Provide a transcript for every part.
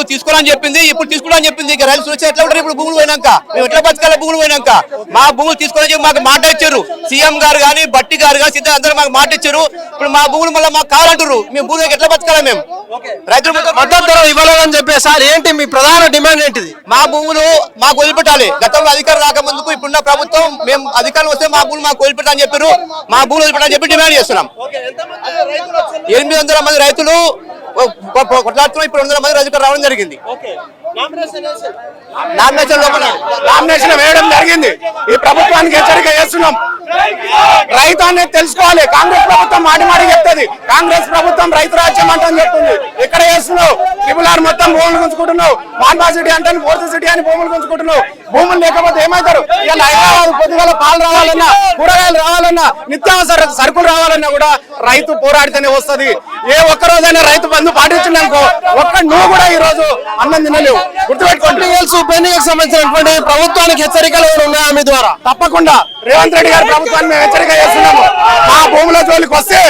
తీసుకోవాలని చెప్పింది, ఇప్పుడు తీసుకోవాలని చెప్పింది. రైతు సురక్ష ఎట్లా ఉంటారు ఇప్పుడు భూములు పోయినాక? మేము ఎట్లా బతకాలి భూములు పోయినాక? మా భూములు తీసుకోవాలని చెప్పి మాకు మాట ఇచ్చారు. సీఎం గారు కానీ, బట్టి గారు కానీ, సిద్ధ అందరూ మాకు మాట ఇచ్చారు. ఇప్పుడు మా భూములు మళ్ళీ మాకు కావాలంటారు. మేము భూములకు ఎట్లా బతకాలి? మేము రైతులు మద్దతు ధర ఇవ్వాలని చెప్పి సార్ ఏంటి మీ ప్రధాన డిమాండ్ ఏంటిది? మా భూములు మాకు వదిలిపెట్టాలి. గతంలో అధికారం రాకముందుకు ఇప్పుడున్న ప్రభుత్వం మేము అధికారం వస్తే మా భూములు మాకు వదిలిపెట్టాలని చెప్పారు. మా భూములు వదిలిపెట్టాలని చెప్పి డిమాండ్ చేస్తున్నాం. 800 మంది రైతులు కొట్లాడుతున్నాం. ఇప్పుడు 200 మంది రైతులు రావడం జరిగింది. నామినేషన్ వేయడం జరిగింది. ఈ ప్రభుత్వానికి హెచ్చరిక చేస్తున్నాం. రైతు అనేది తెలుసుకోవాలి. కాంగ్రెస్ ప్రభుత్వం మాటి మాటి చెప్తుంది. కాంగ్రెస్ ప్రభుత్వం రైతు రాజ్యం అంటని చెప్తుంది. ఇక్కడ చేస్తున్నావు RRR మొత్తం భూములు గుంజుకుంటున్నావు. మాన్బా సిటీ అంటే ఫోర్త్ సిటీ అని భూములు గుంజుకుంటున్నావు. భూములు లేకపోతే ఏమవుతారు? ఇలా హైదరాబాద్ పొద్దుగల పాలు రావాలన్నా, కూరగాయలు రావాలన్నా, నిత్యావసర సరుకులు రావాలన్నా కూడా రైతు పోరాడితేనే వస్తుంది. ఏ ఒక్క రోజైనా రైతు బంధు పాటించినాకో ఒక్క నువ్వు కూడా ఈ రోజు అన్నం తినలేవు. గుర్తుపెట్టుకోండి. ఉప ఎన్నికకు సంబంధించినటువంటి ప్రభుత్వానికి హెచ్చరికలు ఉన్నాయా మీ ద్వారా? తప్పకుండా రేవంత్ రెడ్డి గారి ప్రభుత్వాన్ని మేము హెచ్చరిక చేస్తున్నాము. మా భూముల జోలికి వస్తే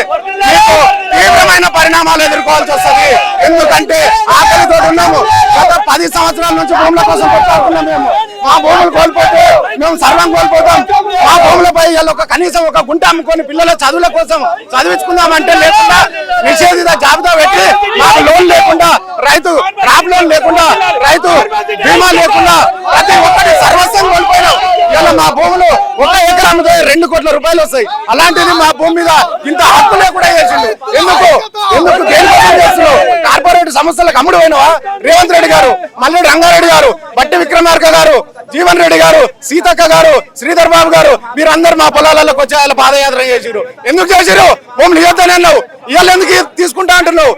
మీకు తీవ్రమైన పరిణామాలు ఎదుర్కోవాల్సి వస్తుంది. ఎందుకంటే ఆకలితో ఉన్నాము. గత 10 సంవత్సరాల నుంచి భూముల కోసం కొట్లాడుతున్నాం. మేము మా భూములు కోల్పోతే మేము సర్వం కోల్పోతాం. మా భూములపై కనీసం ఒక గుంట అమ్ముకొని పిల్లల చదువుల కోసం చదివించుకుందామంటే లేకుండా నిషేధిత జాబితా పెట్టి మాకు లోన్ లేకుండా, రైతు క్రాప్ లోన్ లేకుండా, రైతు బీమా లేకుండా ప్రతి ఒక్కటి సర్వస్వం కోల్పోయినాం. ఇలా మా భూములు 1 ఎకరానికి 2 కోట్ల రూపాయలు వస్తాయి. అలాంటిది మా భూమి మీద ఇంత హక్కు లేకుండా చేసిండు. ఎందుకు దేనికోసం చేస్తున్నావు? కార్పొరేట్ సంస్థలకు అమ్ముడు పోయినవా? రేవంత్ రెడ్డి గారు, మల్లెడ్డి రంగారెడ్డి గారు, బట్టి విక్రమార్క గారు, జీవన్ రెడ్డి గారు, సీతక్క గారు, శ్రీధర్ బాబు గారు, మీరందరూ మా పొలాలకు వచ్చి ఆయన పాదయాత్ర చేసిరు. ఎందుకు చేసిరు? భూములు ఇవ్వద్దని అన్నావు. ఇవాళ ఎందుకు తీసుకుంటా అంటున్నావు?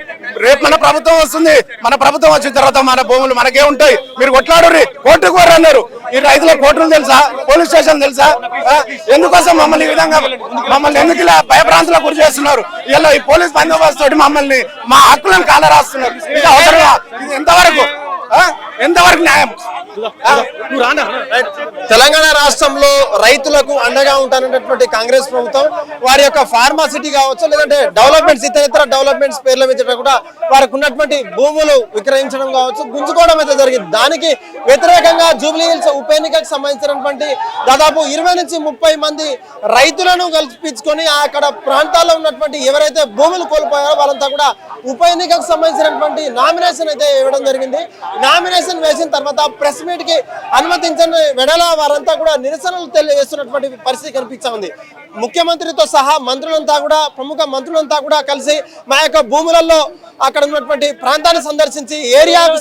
రేపు మన ప్రభుత్వం వస్తుంది. మన ప్రభుత్వం వచ్చిన తర్వాత మన భూములు మనకే ఉంటాయి. మీరు కొట్లాడుర్రి, కోర్టుకు పోరు అన్నారు. ఈ రైతుల కోర్టులు తెలుసా? పోలీస్ స్టేషన్ తెలుసా? ఎందుకోసం మమ్మల్ని ఈ విధంగా ఎందుకు ఇలా భయభ్రాంతులకు గురి చేస్తున్నారు? ఇలా ఈ పోలీస్ బందోబస్తు తోటి మమ్మల్ని మా హక్కులను కాలరాస్తున్నారు. ఇది అవసరమా? ఇది ఎంతవరకు న్యాయం? తెలంగాణ రాష్ట్రంలో రైతులకు అండగా ఉంటానన్నటువంటి కాంగ్రెస్ ప్రభుత్వం వారి యొక్క ఫార్మాసిటీ కావచ్చు, లేదంటే డెవలప్మెంట్స్, ఇతర డెవలప్మెంట్స్ పేర్ల మీద కూడా వారికి ఉన్నటువంటి భూములు విక్రయించడం కావచ్చు, గుంజుకోవడం అయితే జరిగింది. దానికి వ్యతిరేకంగా జూబ్లీ హిల్స్ ఉప ఎన్నికకు సంబంధించినటువంటి దాదాపు 20 నుంచి 30 మంది రైతులను కల్పించుకొని అక్కడ ప్రాంతాల్లో ఉన్నటువంటి ఎవరైతే భూములు కోల్పోయారో వాళ్ళంతా కూడా ఉప ఎన్నికకు సంబంధించినటువంటి నామినేషన్ అయితే ఇవ్వడం జరిగింది. నామినేషన్ వేసిన తర్వాత ప్రెస్ మీట్ కి అనుమతించని వెడల వారంతా కూడా నిరసనలు తెలియజేస్తున్నటువంటి పరిస్థితి కనిపిస్తా ఉంది. ముఖ్యమంత్రితో సహా మంత్రులంతా కూడా, ప్రముఖ మంత్రులంతా కూడా కలిసి మా యొక్క భూములలో అక్కడ ఉన్నటువంటి ప్రాంతాన్ని సందర్శించి, ఏరియాకు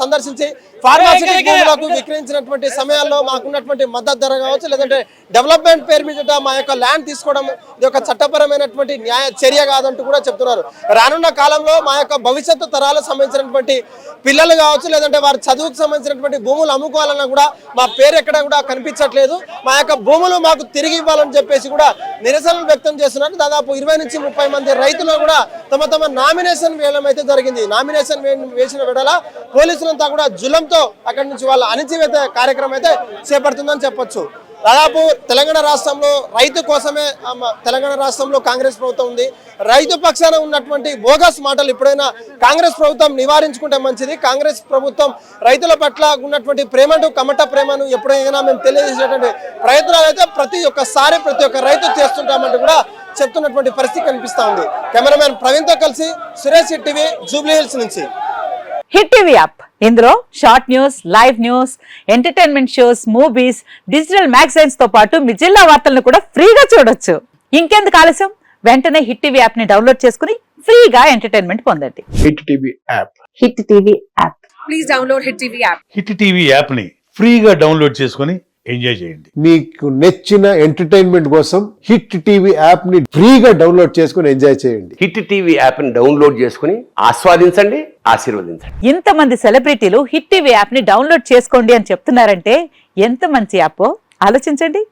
సందర్శించి ఫార్మాసిటీ భూములకు విక్రయించినటువంటి సమయాల్లో మాకున్నటువంటి మద్దతు ధర కావచ్చు, లేదంటే డెవలప్మెంట్ పేరు మీద మా యొక్క ల్యాండ్ తీసుకోవడం ఇది ఒక చట్టపరమైనటువంటి న్యాయ చర్య కాదంటూ కూడా చెప్తున్నారు. రానున్న కాలంలో మా యొక్క భవిష్యత్తు తరాలకు సంబంధించినటువంటి పిల్లలు కావచ్చు, లేదంటే వారి చదువుకు సంబంధించినటువంటి భూములు అమ్ముకోవాలన్నా కూడా మా పేరు ఎక్కడ కూడా కనిపించట్లేదు. మా యొక్క భూములు మాకు తిరిగి ఇవ్వాలని చెప్పేసి కూడా నిరసనలు వ్యక్తం చేస్తున్నారు. దాదాపు 20 నుంచి 30 మంది రైతులు కూడా తమ నామినేషన్ వేయడం అయితే జరిగింది. నామినేషన్ వేసిన వెడల పోలీసులంతా కూడా జులంతో అక్కడి నుంచి వాళ్ళ అణిచివేత కార్యక్రమం అయితే చేపడుతుందని చెప్పొచ్చు. దాదాపు తెలంగాణ రాష్ట్రంలో రైతు కోసమే తెలంగాణ రాష్ట్రంలో కాంగ్రెస్ ప్రభుత్వం ఉంది. రైతు పక్షాన ఉన్నటువంటి బోగస్ మాటలు ఎప్పుడైనా కాంగ్రెస్ ప్రభుత్వం నివారించుకుంటే మంచిది. కాంగ్రెస్ ప్రభుత్వం రైతుల పట్ల ఉన్నటువంటి ప్రేమను, కమట ప్రేమను ఎప్పుడైనా మేము తెలియజేసేటువంటి ప్రయత్నాలు అయితే ప్రతి ఒక్క రైతు చేస్తుంటామంటూ కూడా చెప్తున్నటువంటి పరిస్థితి కనిపిస్తా ఉంది. కెమెరామెన్ ప్రవీణ్తో కలిసి Suresh, hit TV, Jubilee hills నుంచి. హిట్ టీవీ యాప్, ఇందులో short news, live news, entertainment shows, movies, digital magazines తో పాటు మీ జిల్లా వార్తలను కూడా ఫ్రీగా చూడొచ్చు. ఇంకెందుకు ఆలస్యం? వెంటనే హిట్ టీవీ యాప్ ని డౌన్లోడ్ చేసుకుని ఫ్రీగా ఎంటర్టైన్మెంట్ పొందండి. Hit TV app. Hit TV app. Please download hit TV app. Hit TV app ని ఫ్రీగా డౌన్లోడ్ చేసుకుని ఎంజాయ్ చేయండి. మీకు నచ్చిన ఎంటర్టైన్మెంట్ కోసం హిట్ టీవీ యాప్ ని ఫ్రీగా డౌన్లోడ్ చేసుకుని ఎంజాయ్ చేయండి. హిట్ టీవీ యాప్ని డౌన్లోడ్ చేసుకుని ఆస్వాదించండి, ఆశీర్వదించండి. ఇంతమంది సెలబ్రిటీలు హిట్ టీవీ యాప్ ని డౌన్లోడ్ చేసుకోండి అని చెప్తున్నారంటే ఎంత మంచి యాప్ ఆలోచించండి.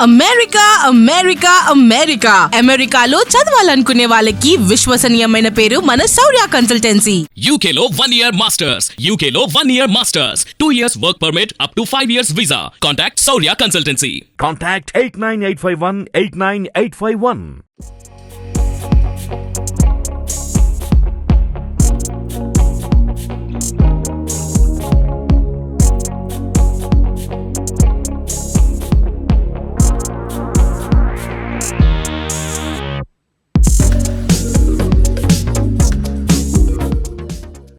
అమెరికా అమెరికా అమెరికా అమెరికాలో చదవాలనుకునే వాళ్ళకి విశ్వసనీయమైన పేరు మన శౌర్య కన్సల్టెన్సీ. UK లో 1 year masters, UK లో 1 year masters, 2 years work permit up to 5 years visa. Contact Saurya Consultancy. Contact 89851 89851.